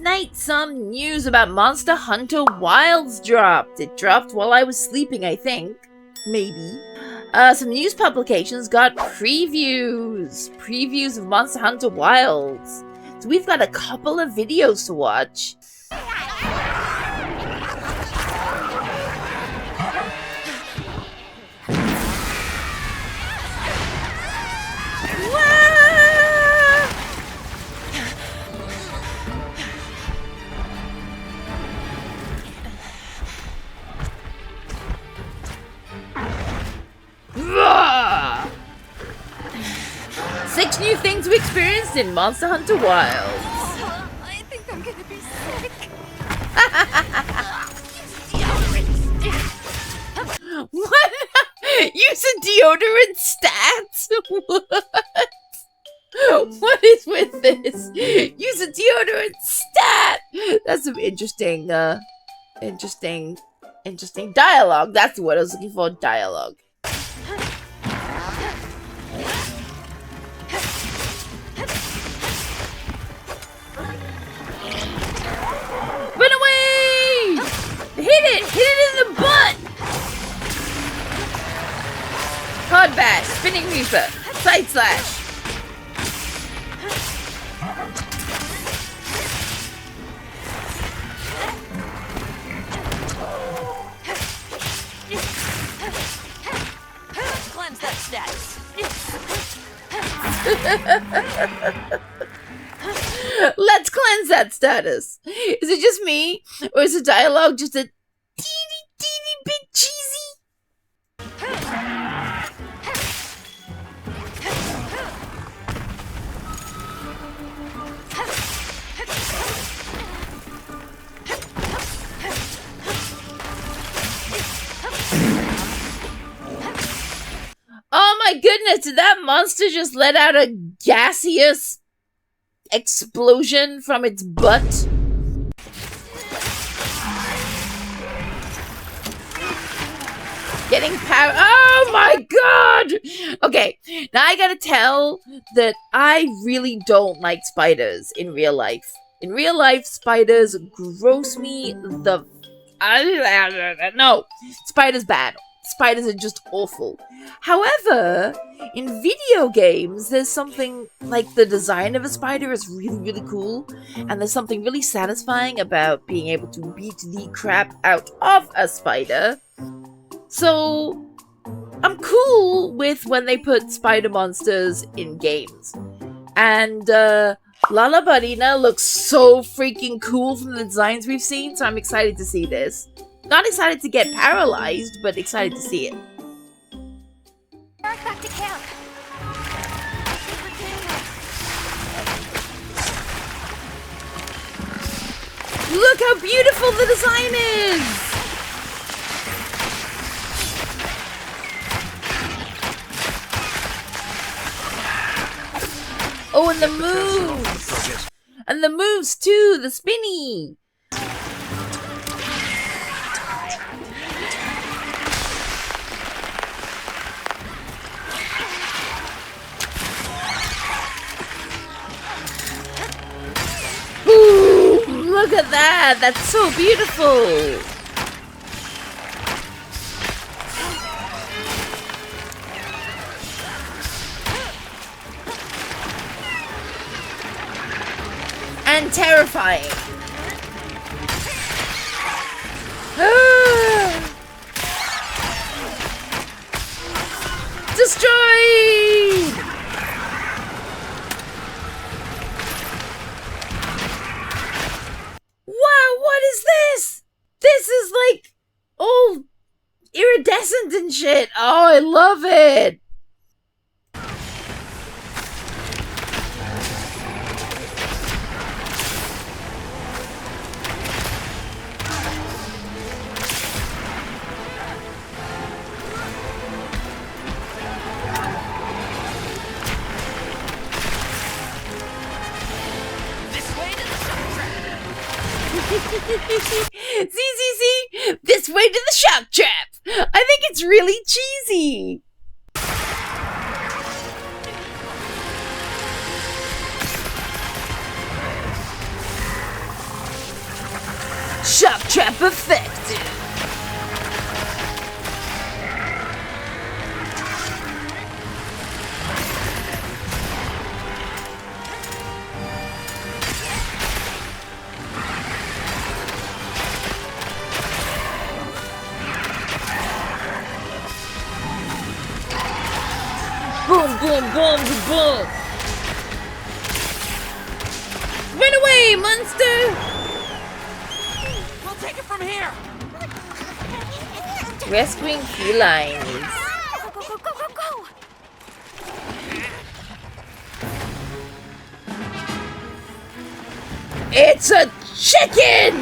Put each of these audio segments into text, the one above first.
night, some news about Monster Hunter Wilds dropped. It dropped while I was sleeping, I think. Maybe. Some news publications got previews. Previews of Monster Hunter Wilds. So we've got a couple of videos to watch. Six new things we experienced in Monster Hunter Wilds. I think I'm gonna be sick. What? Use a deodorant stats? What? What is with this? Use a deodorant stat. That's some interesting dialogue. That's what I was looking for. Dialogue. Run away! Hit it! Hit it in the butt! Hard bash, spinning reaper, side slash. Cleanse that status. Let's cleanse that status. Is it just me? Or is the dialogue just a teeny bit cheesy? Oh my goodness, did that monster just let out a gaseous explosion from its butt? Getting power. Oh my god! Okay, now I gotta tell that I really don't like spiders in real life. In real life, spiders gross me the... No, spiders bad. Spiders are just awful. However, in video games, there's something like the design of a spider is really, really cool. And there's something really satisfying about being able to beat the crap out of a spider. So, I'm cool with when they put spider monsters in games. And, Lala Budina looks so freaking cool from the designs we've seen, so I'm excited to see this. Not excited to get paralyzed, but excited to see it. Back to camp. Look how beautiful the design is! Oh, and the moves! And the moves too, the spinny! Look at that! That's so beautiful! And terrifying! Destroyed! Wow, what is this? This is like all iridescent and shit. Oh, I love it. See, this way to the shock trap. I think it's really cheesy. Shock trap effective. Boom, boom, boom, boom. Run away, monster! We'll take it from here. Rescuing felines. Go, go, go, go, go, go. It's a chicken!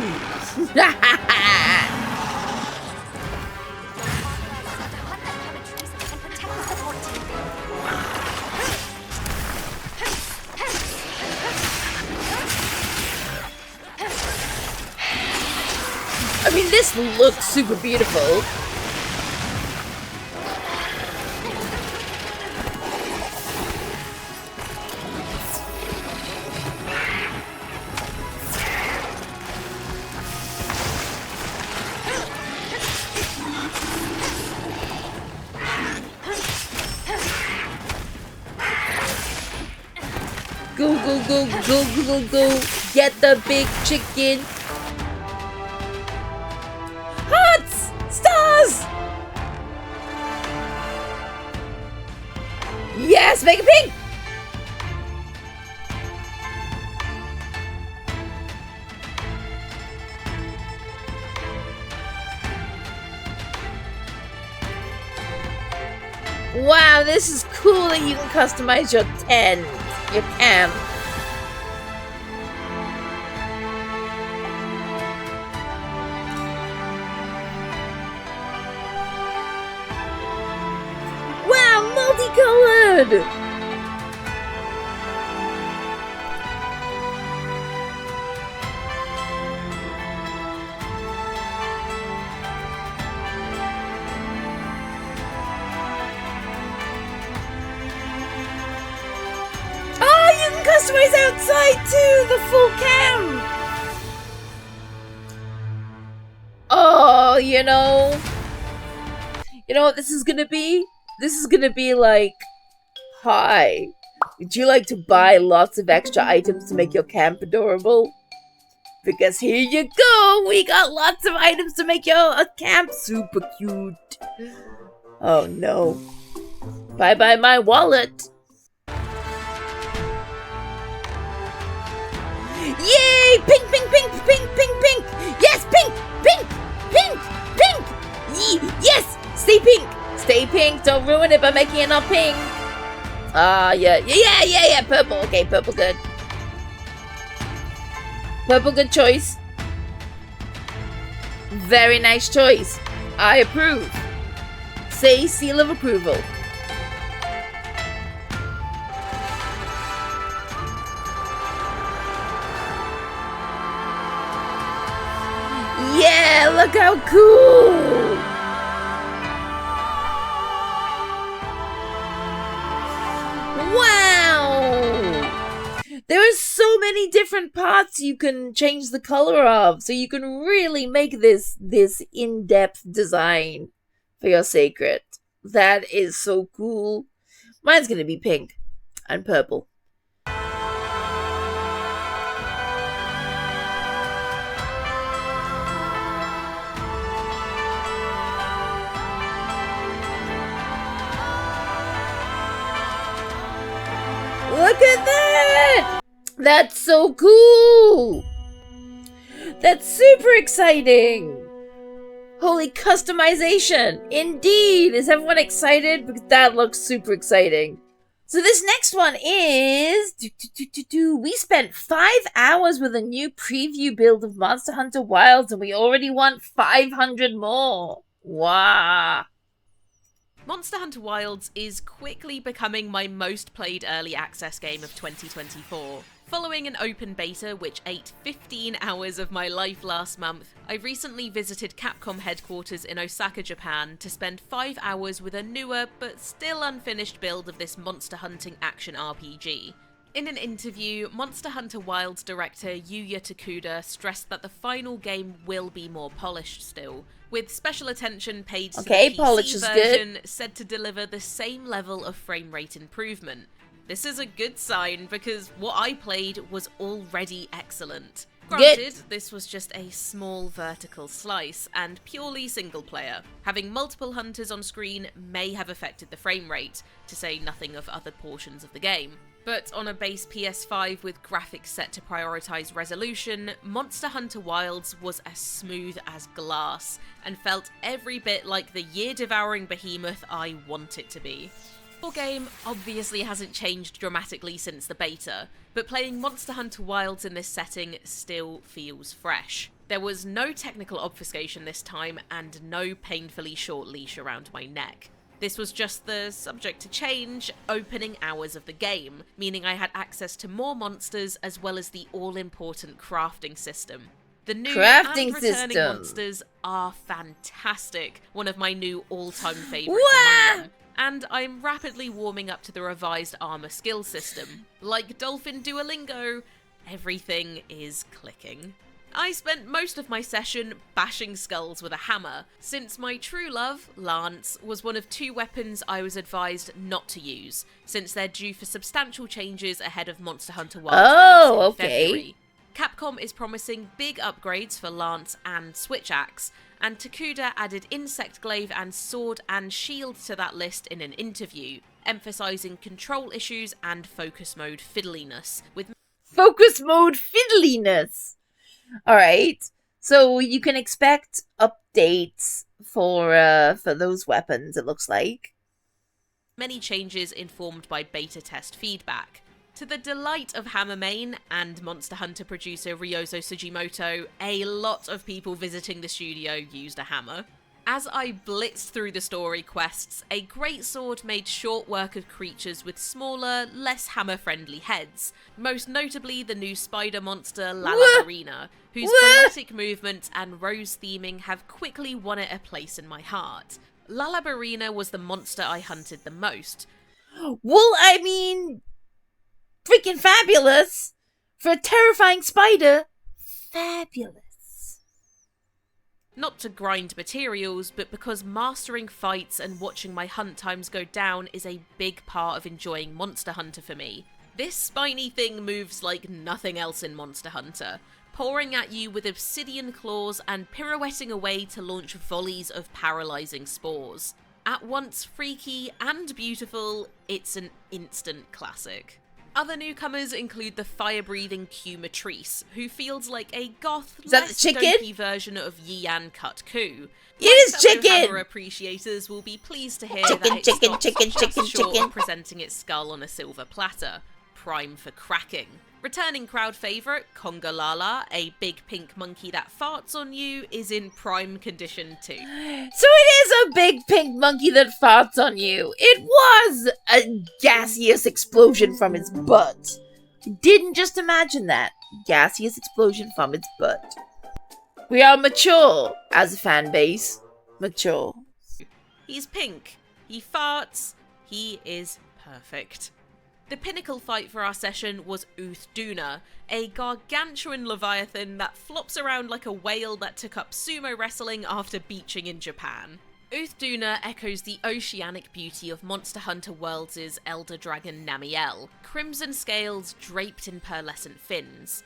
I mean, this looks super beautiful. Go, go, go, go, go, go, go. Get the big chicken. Hearts! Stars! Yes, make it pink! Wow, this is cool that you can customize your tent, your camp. Wow, multicolored! Customize outside too, the full camp. Oh, you know what this is gonna be? This is gonna be like, hi, would you like to buy lots of extra items to make your camp adorable? Because here you go, we got lots of items to make your camp super cute. Oh no. Bye bye my wallet. Yay! Pink, pink, pink, pink, pink, pink! Yes, pink, pink, pink, pink! Yes! Stay pink! Stay pink, don't ruin it by making it not pink! Yeah, purple. Okay, purple good. Purple good choice. Very nice choice. I approve. Say seal of approval. Yeah, look how cool! Wow! There are so many different parts you can change the color of, so you can really make this in-depth design for your sacred. That is so cool. Mine's gonna be pink and purple. Look at that! That's so cool! That's super exciting! Holy customization! Indeed! Is everyone excited? Because that looks super exciting. So this next one is... We spent 5 hours with a new preview build of Monster Hunter Wilds and we already want 500 more. Wow. Monster Hunter Wilds is quickly becoming my most played early access game of 2024. Following an open beta which ate 15 hours of my life last month, I recently visited Capcom headquarters in Osaka, Japan to spend 5 hours with a newer but still unfinished build of this monster hunting action RPG. In an interview, Monster Hunter Wilds director Yuya Takuda stressed that the final game will be more polished still, with special attention paid to the polish PC is version said to deliver the same level of frame rate improvement. This is a good sign because what I played was already excellent. Granted, this was just a small vertical slice and purely single player. Having multiple hunters on screen may have affected the frame rate, to say nothing of other portions of the game. But on a base PS5 with graphics set to prioritise resolution, Monster Hunter Wilds was as smooth as glass, and felt every bit like the year-devouring behemoth I want it to be. The game obviously hasn't changed dramatically since the beta, but playing Monster Hunter Wilds in this setting still feels fresh. There was no technical obfuscation this time, and no painfully short leash around my neck. This was just the subject to change opening hours of the game, meaning I had access to more monsters as well as the all-important crafting system. The new and returning monsters are fantastic, one of my new all-time favourites among them. And I'm rapidly warming up to the revised armour skill system. Like Dolphin Duolingo, everything is clicking. I spent most of my session bashing skulls with a hammer, since my true love, Lance, was one of 2 weapons I was advised not to use, since they're due for substantial changes ahead of Monster Hunter Wilds release in February. Capcom is promising big upgrades for Lance and Switch Axe, and Takuda added Insect Glaive and Sword and Shield to that list in an interview, emphasising control issues and focus mode fiddliness, with Alright, so you can expect updates for those weapons, it looks like. Many changes informed by beta test feedback. To the delight of Hammermain and Monster Hunter producer Ryozo Sugimoto, a lot of people visiting the studio used a hammer. As I blitzed through the story quests, a greatsword made short work of creatures with smaller, less hammer-friendly heads, most notably the new spider monster Lalabarina, whose frenetic movements and rose theming have quickly won it a place in my heart. Lalabarina was the monster I hunted the most. Well, I mean, freaking fabulous! For a terrifying spider, fabulous. Not to grind materials, but because mastering fights and watching my hunt times go down is a big part of enjoying Monster Hunter for me. This spiny thing moves like nothing else in Monster Hunter, pouring at you with obsidian claws and pirouetting away to launch volleys of paralysing spores. At once freaky and beautiful, it's an instant classic. Other newcomers include the fire-breathing Q Matrice, who feels like a goth, less dopey version of Yian Cut Ku. It is chicken! Hammer appreciators will be pleased to hear that it's short of presenting its skull on a silver platter, prime for cracking. Returning crowd favourite, Conga Lala, a big pink monkey that farts on you, is in prime condition too. So it is a big pink monkey that farts on you. It was a gaseous explosion from its butt. Didn't just imagine that. Gaseous explosion from its butt. We are mature as a fan base. Mature. He's pink. He farts. He is perfect. The pinnacle fight for our session was Vtuber, a gargantuan leviathan that flops around like a whale that took up sumo wrestling after beaching in Japan. Vtuber echoes the oceanic beauty of Monster Hunter Worlds' elder dragon Namielle, crimson scales draped in pearlescent fins.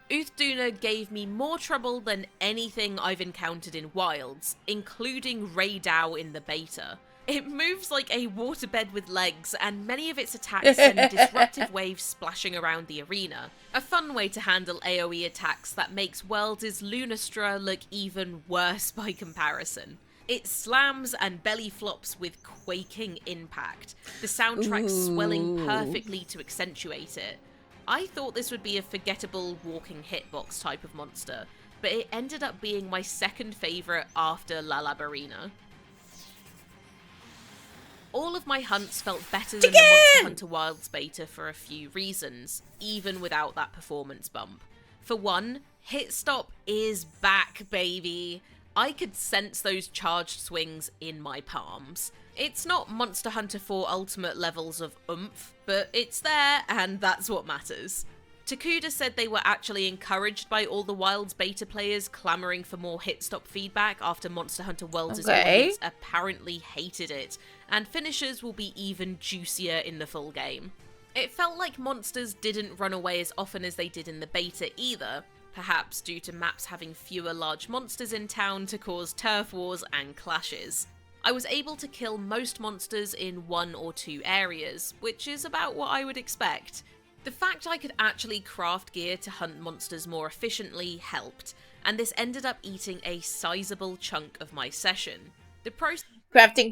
Vtuber gave me more trouble than anything I've encountered in Wilds, including Ray Dao in the beta. It moves like a waterbed with legs, and many of its attacks send disruptive waves splashing around the arena. A fun way to handle AoE attacks that makes Worlds' Lunastra look even worse by comparison. It slams and belly flops with quaking impact, the soundtrack swelling perfectly to accentuate it. I thought this would be a forgettable walking hitbox type of monster, but it ended up being my second favourite after Lalabarina. All of my hunts felt better than the Monster Hunter Wilds beta for a few reasons, even without that performance bump. For one, Hit Stop is back, baby. I could sense those charged swings in my palms. It's not Monster Hunter 4 Ultimate levels of oomph, but it's there, and that's what matters. Takuda said they were actually encouraged by all the Wilds beta players clamoring for more hit-stop feedback after Monster Hunter Worlds' audience apparently hated it, and finishers will be even juicier in the full game. It felt like monsters didn't run away as often as they did in the beta either, perhaps due to maps having fewer large monsters in town to cause turf wars and clashes. I was able to kill most monsters in 1 or 2 areas, which is about what I would expect. The fact I could actually craft gear to hunt monsters more efficiently helped, and this ended up eating a sizable chunk of my session. The Crafting.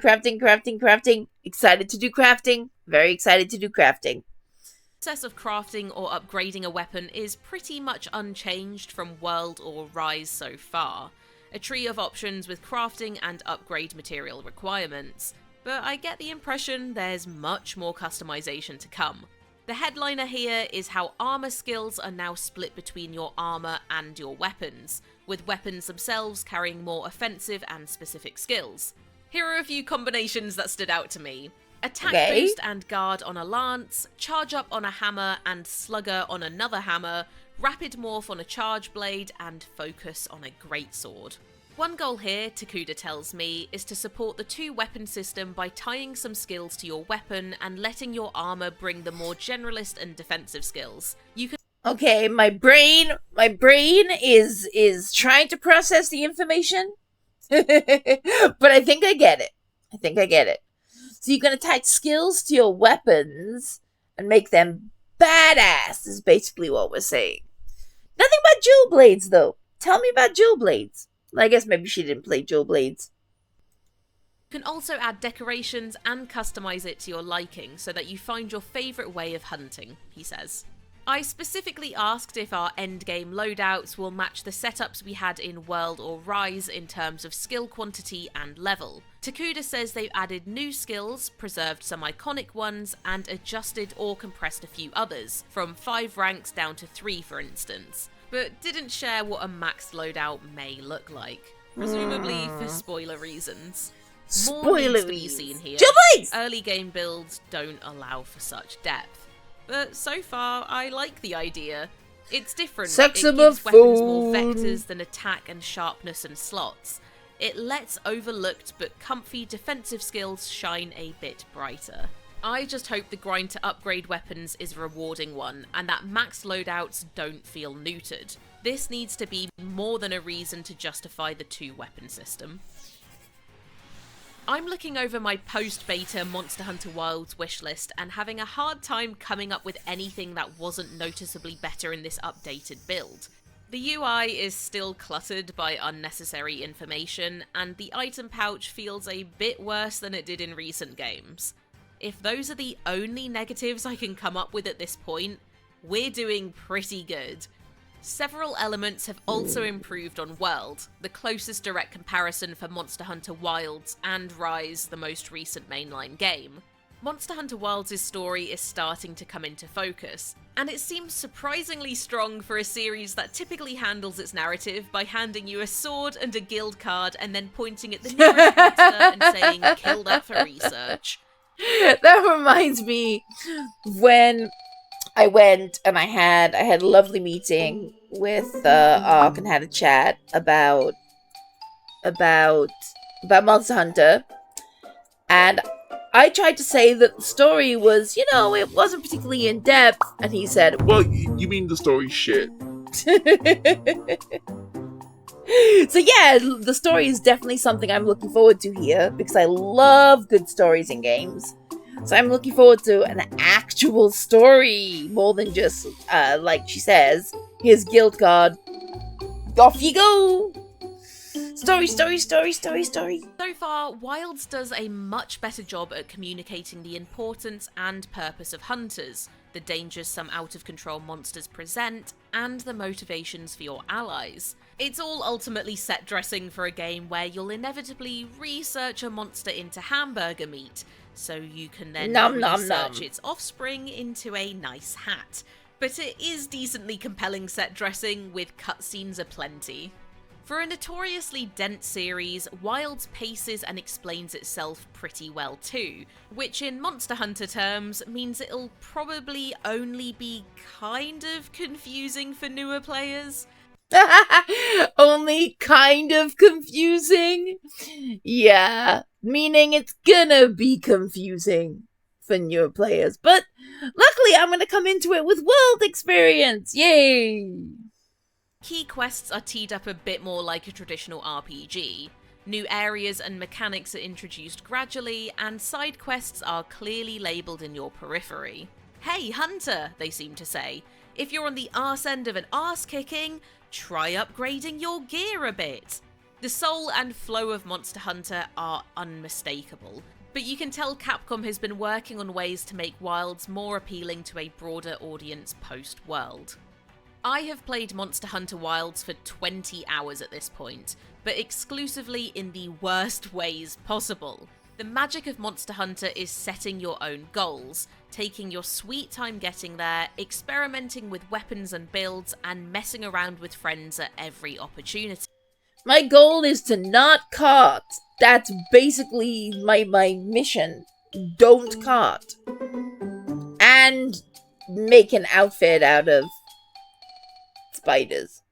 Excited to do crafting. Very excited to do crafting. The process of crafting or upgrading a weapon is pretty much unchanged from World or Rise so far. A tree of options with crafting and upgrade material requirements, but I get the impression there's much more customization to come. The headliner here is how armor skills are now split between your armor and your weapons, with weapons themselves carrying more offensive and specific skills. Here are a few combinations that stood out to me. Attack boost and guard on a lance, charge up on a hammer and slugger on another hammer, rapid morph on a charge blade, and focus on a greatsword. One goal here, Takuda tells me, is to support the 2-weapon system by tying some skills to your weapon and letting your armor bring the more generalist and defensive skills. You can Okay, my brain is trying to process the information. But I think I get it. So you can attach skills to your weapons and make them badass is basically what we're saying. Nothing about jewel blades, though. Tell me about jewel blades. I guess maybe she didn't play jewel blades. You can also add decorations and customize it to your liking so that you find your favourite way of hunting, he says. I specifically asked if our endgame loadouts will match the setups we had in World or Rise in terms of skill quantity and level. Takuda says they've added new skills, preserved some iconic ones, and adjusted or compressed a few others, from 5 ranks down to 3 for instance, but didn't share what a maxed loadout may look like, presumably for spoiler reasons. More needs to be seen here. Early game builds don't allow for such depth. But so far, I like the idea. It's different. It gives weapons more vectors than attack and sharpness and slots. It lets overlooked but comfy defensive skills shine a bit brighter. I just hope the grind to upgrade weapons is a rewarding one, and that maxed loadouts don't feel neutered. This needs to be more than a reason to justify the 2-weapon system. I'm looking over my post-beta Monster Hunter Wilds wishlist and having a hard time coming up with anything that wasn't noticeably better in this updated build. The UI is still cluttered by unnecessary information, and the item pouch feels a bit worse than it did in recent games. If those are the only negatives I can come up with at this point, we're doing pretty good. Several elements have also improved on World, the closest direct comparison for Monster Hunter Wilds and Rise, the most recent mainline game. Monster Hunter Wilds' story is starting to come into focus, and it seems surprisingly strong for a series that typically handles its narrative by handing you a sword and a guild card and then pointing at the nearest monster and saying, "Kill that for research." That reminds me when I went and I had a lovely meeting with Ark and had a chat about Monster Hunter, and I tried to say that the story was, it wasn't particularly in depth, and he said, "Well, you mean the story's shit." So yeah, the story is definitely something I'm looking forward to here, because I love good stories in games. So I'm looking forward to an actual story, more than just, like she says, here's guild card, off you go! Story. So far, Wilds does a much better job at communicating the importance and purpose of hunters, the dangers some out-of-control monsters present, and the motivations for your allies. It's all ultimately set dressing for a game where you'll inevitably research a monster into hamburger meat, so you can then research its offspring into a nice hat. But it is decently compelling set dressing with cutscenes aplenty. For a notoriously dense series, Wilds paces and explains itself pretty well too, which in Monster Hunter terms means it'll probably only be kind of confusing for newer players. Only kind of confusing? Yeah, meaning it's gonna be confusing for newer players, but luckily I'm gonna come into it with world experience! Yay! Key quests are teed up a bit more like a traditional RPG. New areas and mechanics are introduced gradually, and side quests are clearly labelled in your periphery. Hey Hunter, they seem to say, if you're on the arse end of an arse kicking, try upgrading your gear a bit. The soul and flow of Monster Hunter are unmistakable, but you can tell Capcom has been working on ways to make Wilds more appealing to a broader audience post-World. I have played Monster Hunter Wilds for 20 hours at this point, but exclusively in the worst ways possible. The magic of Monster Hunter is setting your own goals, taking your sweet time getting there, experimenting with weapons and builds, and messing around with friends at every opportunity. My goal is to not cart. That's basically my mission. Don't cart. And make an outfit out of spiders.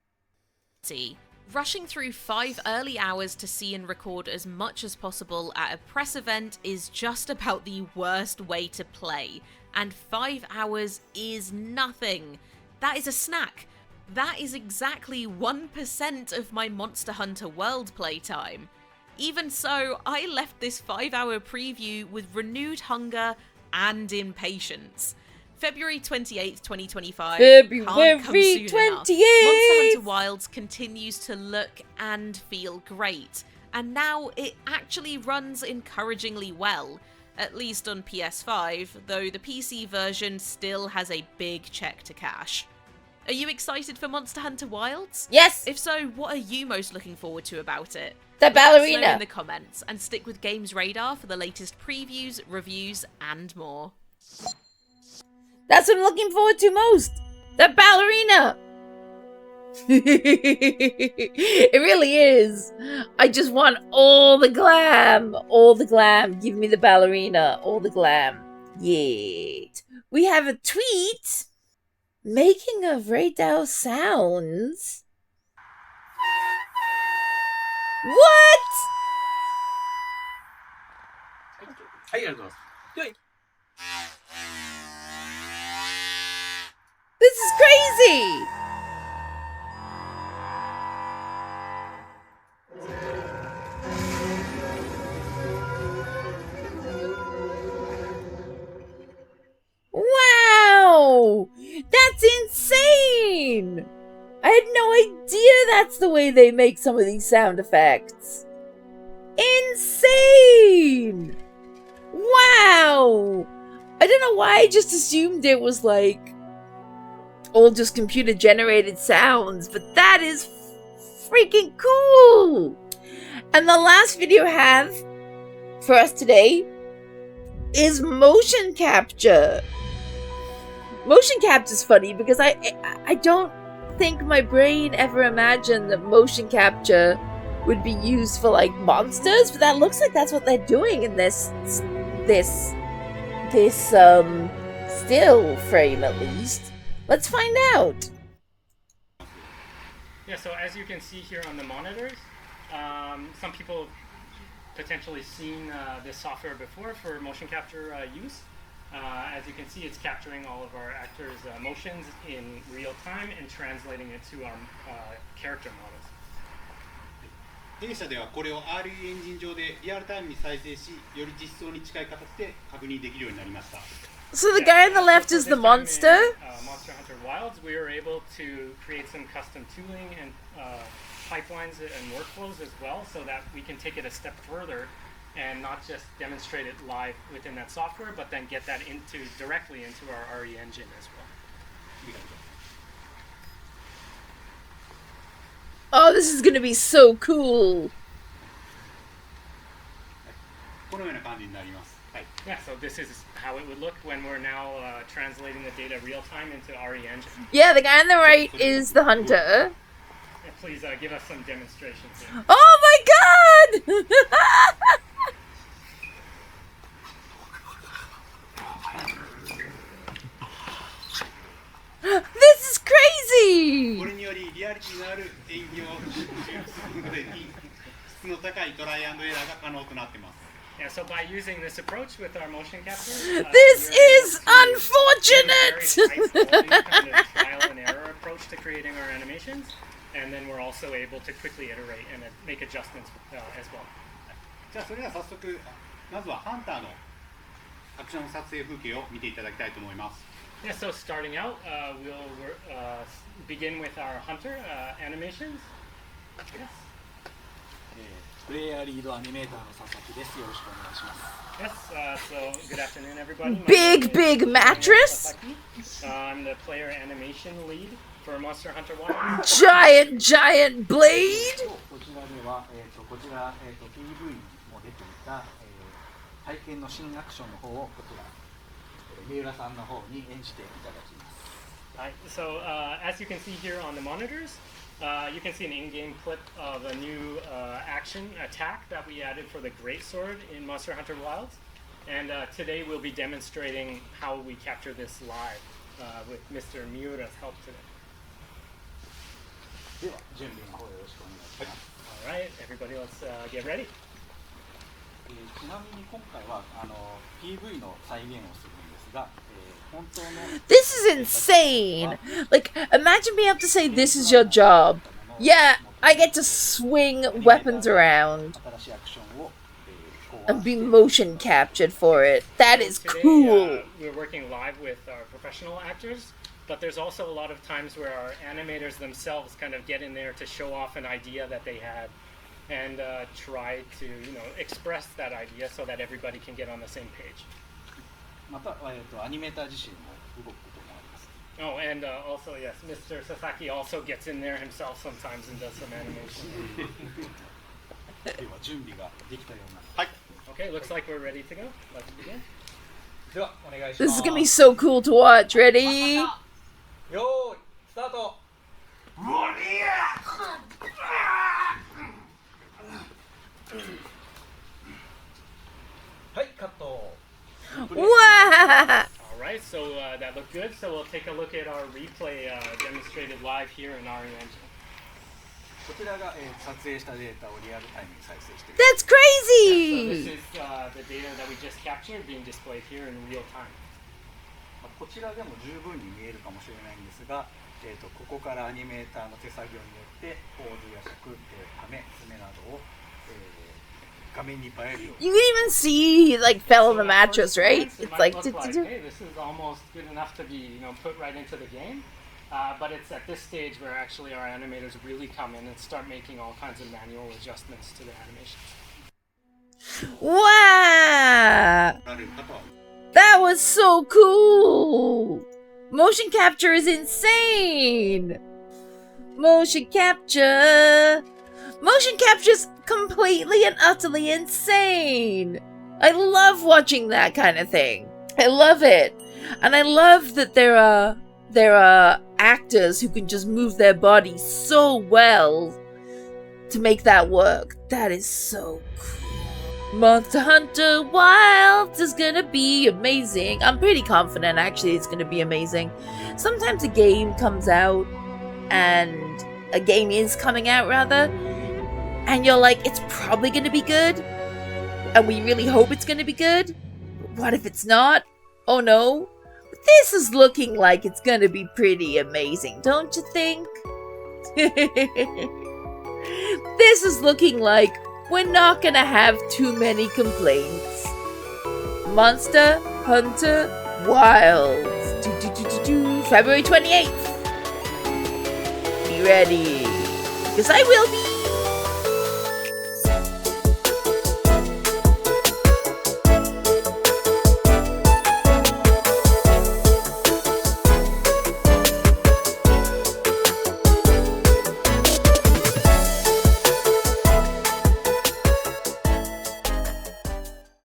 Rushing through 5 early hours to see and record as much as possible at a press event is just about the worst way to play, and 5 hours is nothing. That is a snack. That is exactly 1% of my Monster Hunter World playtime. Even so, I left this 5-hour preview with renewed hunger and impatience. February 28th, 2025. February Can't come soon 28th! enough. Monster Hunter Wilds continues to look and feel great, and now it actually runs encouragingly well, at least on PS5, though the PC version still has a big check to cash. Are you excited for Monster Hunter Wilds? Yes! If so, what are you most looking forward to about it? The Let us know ballerina! in the comments, and stick with GamesRadar for the latest previews, reviews, and more. That's what I'm looking forward to most! The ballerina! It really is. I just want all the glam. All the glam. Give me the ballerina. All the glam. Yet. We have a tweet. Making of radar sounds. What? はい、ありがとうございます。では、 This is crazy! Wow! That's insane! I had no idea that's the way they make some of these sound effects. Insane! Wow! I don't know why I just assumed it was like all just computer generated sounds, but that is freaking cool! And the last video I have for us today is motion capture. Motion capture is funny because I don't think my brain ever imagined that motion capture would be used for like monsters, but that looks like that's what they're doing in this still frame at least. Let's find out. Yeah, so as you can see here on the monitors, some people have potentially seen this software before for motion capture use. As you can see, it's capturing all of our actors' motions in real time and translating it to our character models. 弊社ではこれを RE エンジン上でリアルタイムに再生し、より実装に近い形で確認できるようになりました。 So the guy on the left is the monster? Monster Hunter Wilds, we were able to create some custom tooling and pipelines and workflows as well, so that we can take it a step further and not just demonstrate it live within that software, but then get that directly into our RE engine as well. Oh, this is gonna be so cool. このような感じになります。はい。 Yeah, so this is how it would look when we're now translating the data real time into RE engine. Yeah, the guy on the right is the hunter. please give us some demonstrations here. Oh my god! This is こ crazy! れによりリアリティのある演技を習得するので質の高いトライアンドエラーが可能となっています。 Yeah, so by using this approach with our motion capture, This we're is able to use a very unfortunate! high quality kind of trial and error approach to creating our animations, and then we're also able to quickly iterate and make adjustments as well. じゃあそれでは早速まずはハンターのアクション撮影風景を見ていただきたいと思います。 Yeah, so starting out, we'll begin with our hunter animations. Yes. プレイヤーリードアニメーターの佐々木です。よろしくお願いします。 Yes, so good afternoon, everybody. My Big, name is big mattress? Sasaki. I'm the player animation lead for Monster Hunter Wilds. Giant, giant blade? こちらでは、こちら、PV にも出ていた、体験の新アクションの方をこちら、三浦さんの方に演じていただきます。 Right, so as you can see here on the monitors, you can see an in-game clip of a new action attack that we added for the Greatsword in Monster Hunter Wilds. And today we'll be demonstrating how we capture this live with Mr. Miura's help today. では、準備の方よろしくお願いします。 Alright, everybody, let's get ready. ちなみに今回はPV の再現をするんですが、本当の This is insane! Like, imagine being able to say this is your job. Yeah, I get to swing weapons around 新しいアクションを、考 and 案 be motion captured for it. That is Today, cool! we're working live with our professional actors, but there's also a lot of times where our animators themselves kind of get in there to show off an idea that they had and try to, express that idea so that everybody can get on the same page. また、アニメーター自身も動くこともあります。 Oh, and also, yes, Mr. Sasaki also gets in there himself sometimes and does some animation. では準備ができたような。はい。 Okay, looks like we're ready to go. Let's begin. ではお願いし This ます。 is gonna be so cool to watch. Ready? よーい、スタート。はい、カット。 Wow! All right, so that looked good. So we'll take a look at our replay demonstrated live here in RE Engine. こちらが、撮影したデータをリアルタイムに再生している。 That's So this crazy! is the data that we just captured being displayed here in real time. こちらでも十分に見えるかもしれないんですが、ここからアニメーターの手作業によってポーズや尺、ため、爪などを、画面に映えるように。 You can even see he like fell on the So at mattress, first right? glance, it It's might like, look hey, this is almost good enough to be, put right into the game. But it's at this stage where actually our animators really come in and start making all kinds of manual adjustments to the animations. wow! られるかとは That was so cool! Motion capture is insane! Motion capture! Motion capture is completely and utterly insane! I love watching that kind of thing. I love it. And I love that there are actors who can just move their body so well to make that work. That is so cool. Monster Hunter Wilds is gonna be amazing. I'm pretty confident actually it's gonna be amazing. Sometimes a game comes out and a game is coming out rather, and you're like, it's probably gonna be good, and we really hope it's gonna be good. But what if it's not? Oh no. This is looking like it's gonna be pretty amazing, don't you think? This is looking like we're not gonna have too many complaints. Monster Hunter Wilds. February 28th. Be ready. Because I will be